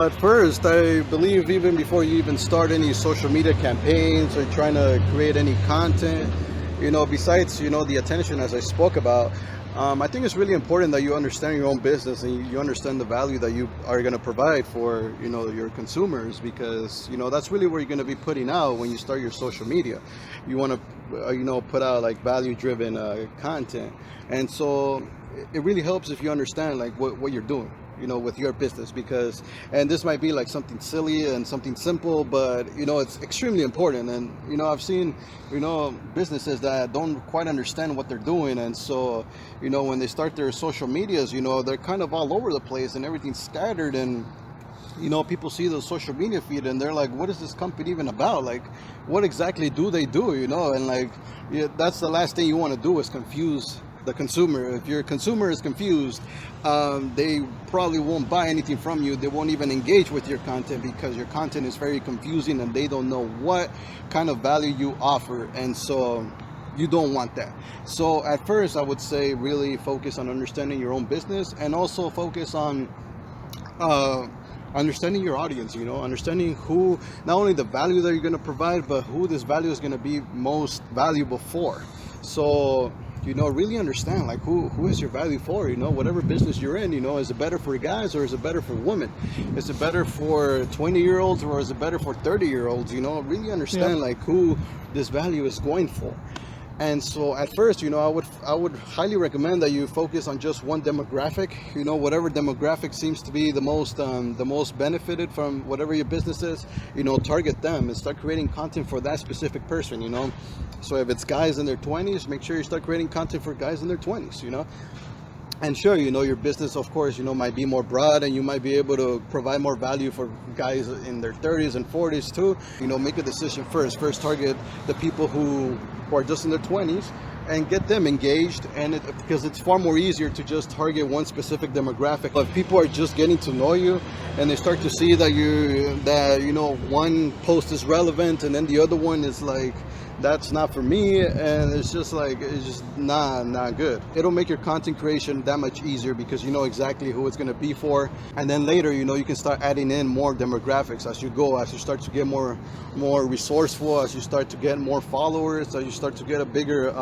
At first, I believe even before you even start any social media campaigns or trying to create any content, besides, the attention as I spoke about, I think it's really important that you understand your own business and you understand the value that you are going to provide for, your consumers, because, that's really where you're going to be putting out when you start your social media. You want to, put out like value-driven content. And so it really helps if you understand like what you're doing, with your business, because, and this might be like something silly and something simple, but it's extremely important. And I've seen businesses that don't quite understand what they're doing, and so when they start their social medias, they're kind of all over the place and everything's scattered, and people see the social media feed and they're like, what is this company even about? Like, what exactly do they do? And like, yeah, that's the last thing you want to do, is confuse the consumer. If your consumer is confused, they probably won't buy anything from you. They won't even engage with your content because your content is very confusing and they don't know what kind of value you offer. And so you don't want that. So at first, I would say really focus on understanding your own business, and also focus on understanding your audience, understanding who, not only the value that you're going to provide, but who this value is going to be most valuable for. So really understand like who is your value for, whatever business you're in, is it better for guys or is it better for women? Is it better for 20-year-olds or is it better for 30-year-olds? Really understand like who this value is going for. And so at first, I would highly recommend that you focus on just one demographic, whatever demographic seems to be the most benefited from whatever your business is, target them and start creating content for that specific person, So if it's guys in their 20s, make sure you start creating content for guys in their 20s, And sure, your business, of course, might be more broad, and you might be able to provide more value for guys in their 30s and 40s too. Make a decision first. First, target the people who are just in their 20s and get them engaged. And because it's far more easier to just target one specific demographic. If people are just getting to know you and they start to see that one post is relevant and then the other one is like, that's not for me, and it's just not good. It'll make your content creation that much easier because you know exactly who it's going to be for. And then later, you can start adding in more demographics as you go, as you start to get more resourceful, as you start to get more followers, as you start to get a bigger,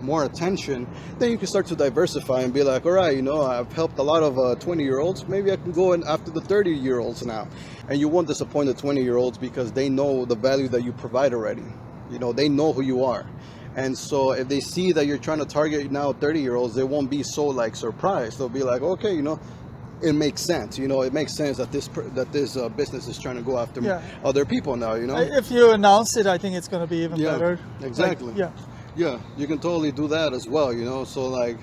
more attention. Then you can start to diversify and be like, all right, I've helped a lot of 20-year-olds. Maybe I can go in after the 30-year-olds now. And you won't disappoint the 20-year-olds because they know the value that you provide already. They know who you are. And so if they see that you're trying to target now 30-year-olds, they won't be so like surprised. They'll be like, okay, it makes sense. It makes sense that this business is trying to go after other people now, If you announce it, I think it's going to be even better. Exactly. Yeah, you can totally do that as well, So like,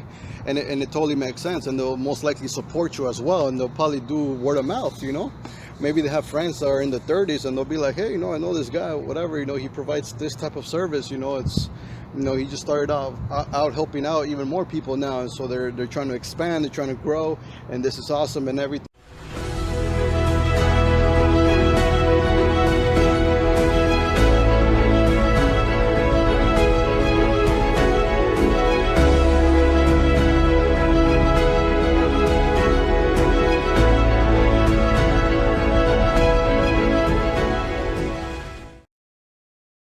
and it totally makes sense, and they'll most likely support you as well, and they'll probably do word of mouth, Maybe they have friends that are in the 30s and they'll be like, hey, I know this guy, whatever, he provides this type of service, it's, he just started out helping out even more people now. And so they're trying to expand, they're trying to grow, and this is awesome and everything.